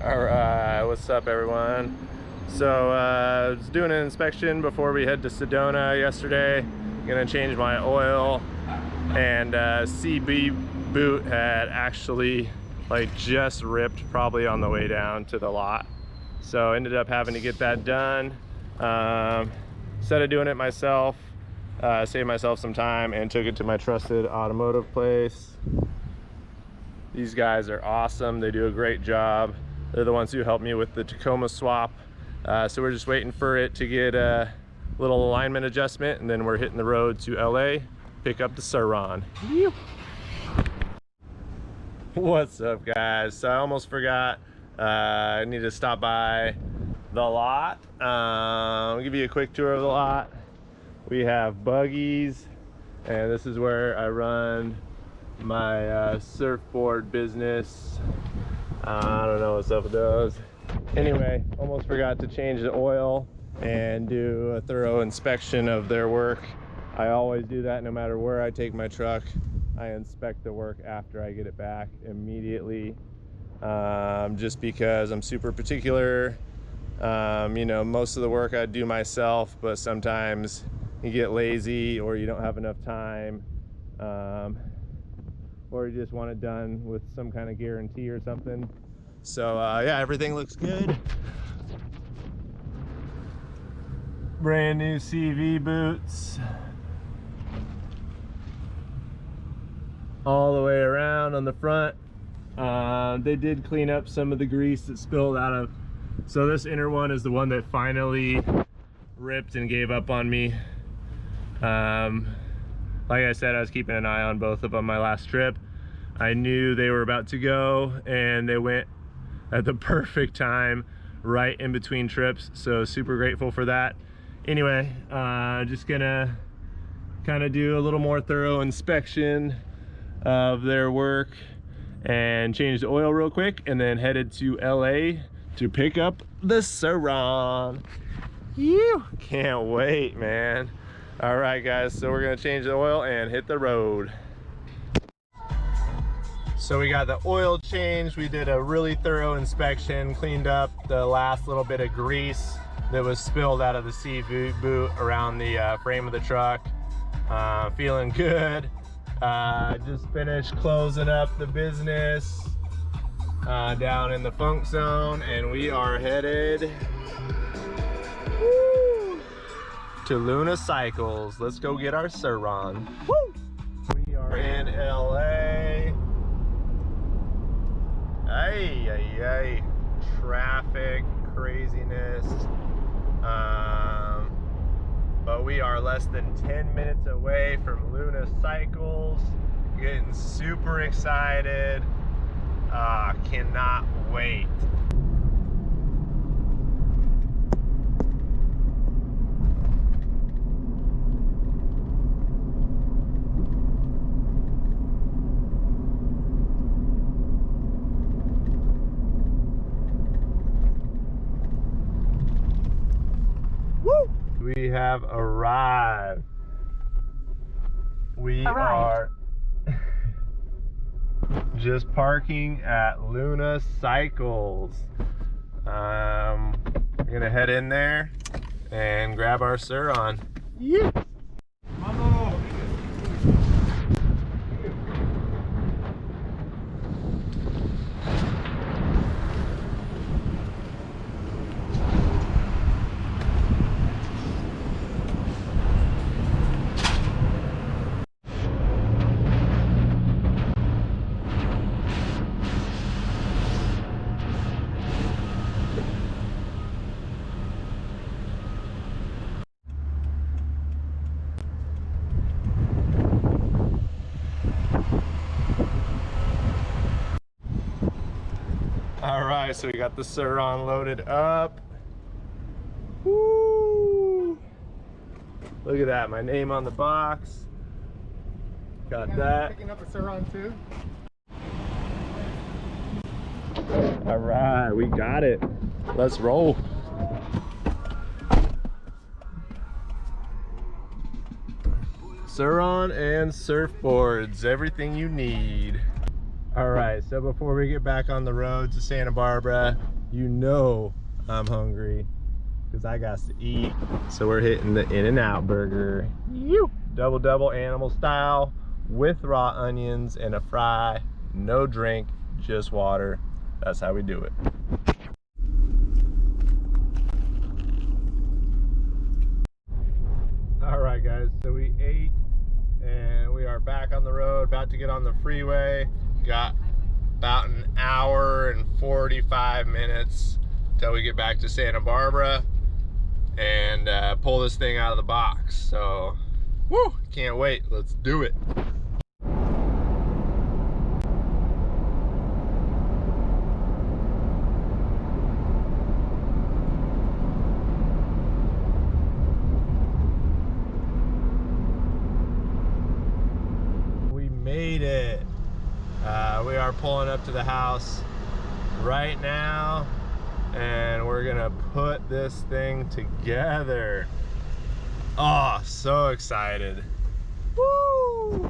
Alright, what's up everyone? So I was doing an inspection before we head to Sedona yesterday. Gonna change my oil, and CB boot had actually like just ripped probably on the way down to the lot. So ended up having to get that done. Instead of doing it myself, saved myself some time and took it to my trusted automotive place. These guys are awesome. They do a great job. They're the ones who helped me with the Tacoma swap. So we're just waiting for it to get a little alignment adjustment, and then we're hitting the road to LA, pick up the SUR-RON. What's up guys? So I almost forgot, I need to stop by the lot. I'll give you a quick tour of the lot. We have buggies, and this is where I run my surfboard business. I don't know what's up with those. Anyway, almost forgot to change the oil and do a thorough inspection of their work. I always do that no matter where I take my truck. I inspect the work after I get it back immediately, just because I'm super particular. You know, most of the work I do myself, but sometimes you get lazy or you don't have enough time, or you just want it done with some kind of guarantee or something. So yeah, everything looks good. Brand new CV boots all the way around on the front. They did clean up some of the grease that spilled out of, so this inner one is the one that finally ripped and gave up on me. Like I said, I was keeping an eye on both of them my last trip. I knew they were about to go, and they went at the perfect time, right in between trips. So super grateful for that. Anyway, just gonna kind of do a little more thorough inspection of their work and change the oil real quick, and then headed to LA to pick up the SUR-RON. You can't wait, man. All right guys, so we're gonna change the oil and hit the road. So we got the oil change. We did a really thorough inspection, cleaned up the last little bit of grease that was spilled out of the CV boot around the frame of the truck. Feeling good. Just finished closing up the business down in the funk zone, and we are headed to Luna Cycles. Let's go get our SUR-RON. Woo! We are in LA. Ay, traffic craziness. But we are less than 10 minutes away from Luna Cycles. Getting super excited. Cannot wait. We have arrived. We are just parking at Luna Cycles. We're gonna head in there and grab our SUR-RON. Yeah. All right, so we got the SUR-RON loaded up. Woo! Look at that, my name on the box. Got that. Picking up a SUR-RON too. All right, we got it. Let's roll. SUR-RON and surfboards, everything you need. All right, so before we get back on the road to Santa Barbara, You know I'm hungry because I got to eat. So we're hitting the In-N-Out burger. Double animal style with raw onions and a fry. No drink, just water. That's how we do it. All right, guys, so we ate and we are back on the road, about to get on the freeway. Got about an hour and 45 minutes till we get back to Santa Barbara and pull this thing out of the box. So, woo, can't wait. Let's do it. We made it. We are pulling up to the house right now and we're gonna put this thing together. Oh, so excited. Woo!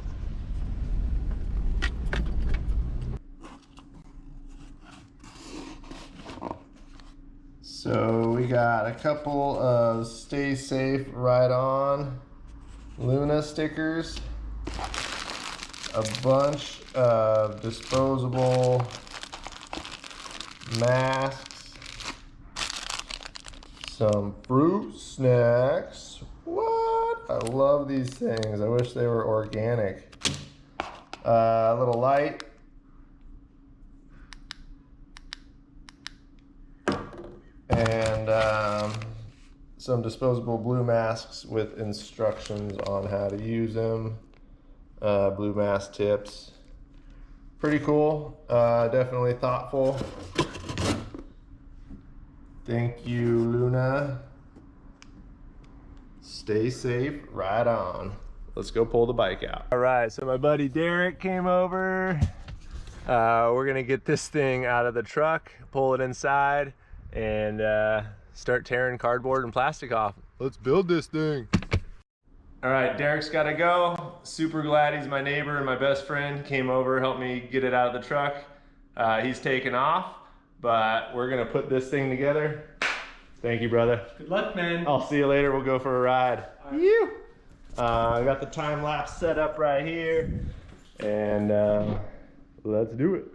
So we got a couple of Stay Safe Ride On Luna stickers, a bunch of disposable masks, some fruit snacks. What? I love these things. I wish they were organic. A little light. And some disposable blue masks with instructions on how to use them. Blue mask tips. Pretty cool. Definitely thoughtful. Thank you, Luna. Stay safe, ride on. Let's go pull the bike out. All right, so my buddy Derek came over. We're gonna get this thing out of the truck, pull it inside, and start tearing cardboard and plastic off. Let's build this thing. All right, Derek's gotta go. Super glad he's my neighbor and my best friend. Came over, helped me get it out of the truck. He's taken off, but we're gonna put this thing together. Thank you, brother. Good luck, man. I'll see you later. We'll go for a ride. You. I got the time lapse set up right here, and let's do it.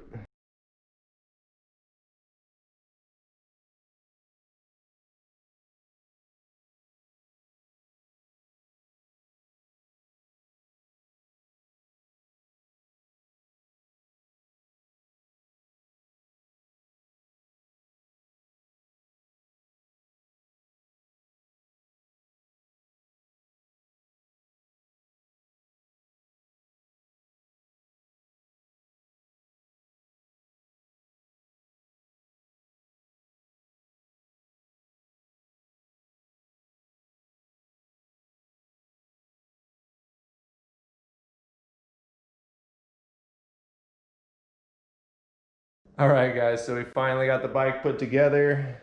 All right, guys, so we finally got the bike put together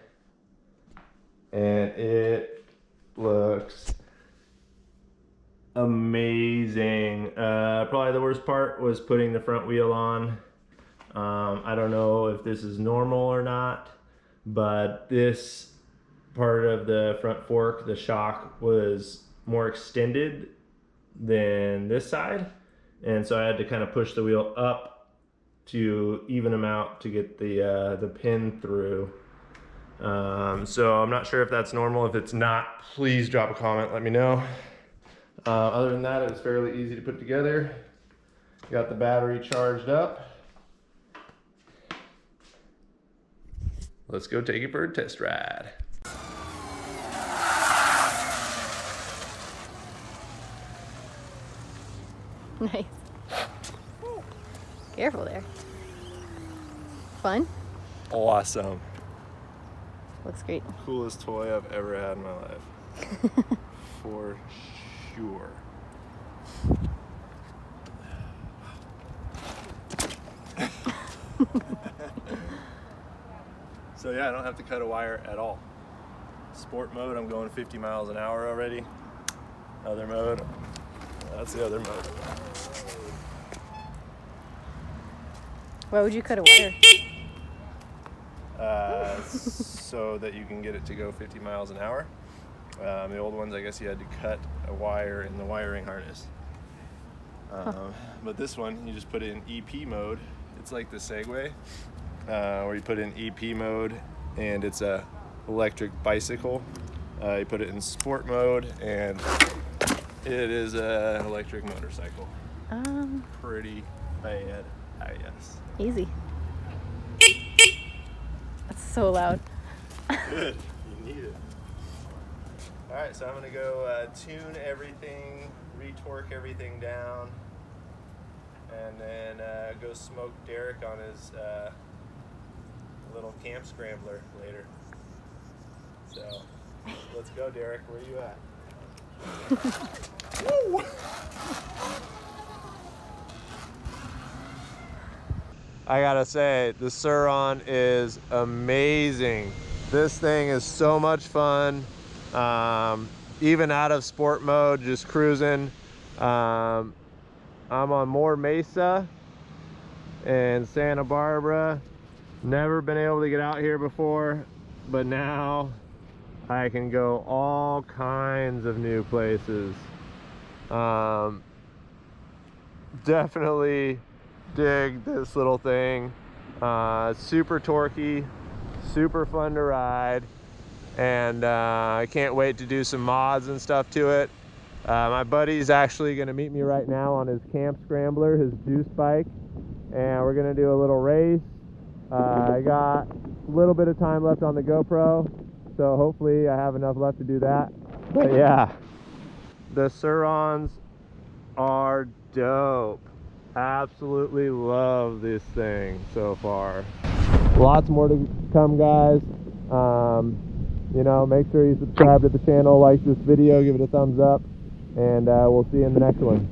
and it looks amazing. Probably the worst part was putting the front wheel on. I don't know if this is normal or not, but this part of the front fork, the shock, was more extended than this side, and so I had to kind of push the wheel up to even them out to get the pin through. So I'm not sure if that's normal. If it's not, please drop a comment, let me know. Other than that, it was fairly easy to put together. Got the battery charged up. Let's go take it for a test ride. Nice. Careful there. Fun? Awesome. Looks great. Coolest toy I've ever had in my life. For sure. So yeah, I don't have to cut a wire at all. Sport mode, I'm going 50 miles an hour already. Other mode, that's the other mode. Why would you cut a wire? so that you can get it to go 50 miles an hour. The old ones, I guess you had to cut a wire in the wiring harness. But this one, you just put it in EP mode. It's like the Segway, where you put it in EP mode, and it's a electric bicycle. You put it in sport mode, and it is an electric motorcycle. Pretty bad, I guess. Easy. That's so loud. Good, you need it. All right, so I'm gonna go tune everything, retorque everything down, and then go smoke Derek on his little camp scrambler later. So let's go, Derek. Where are you at? Woo! I gotta say, the SUR-RON is amazing. This thing is so much fun. Even out of sport mode, just cruising. I'm on more Mesa and Santa Barbara. Never been able to get out here before, but now I can go all kinds of new places. Definitely dig this little thing. Super torquey, super fun to ride, and I can't wait to do some mods and stuff to it. My buddy's actually going to meet me right now on his camp scrambler, his juice bike, and we're going to do a little race. I got a little bit of time left on the GoPro, so hopefully I have enough left to do that. But yeah, the SUR-RONs are dope. Absolutely love this thing so far. Lots more to come, guys. You know, make sure you subscribe to the channel, like this video, give it a thumbs up, and we'll see you in the next one.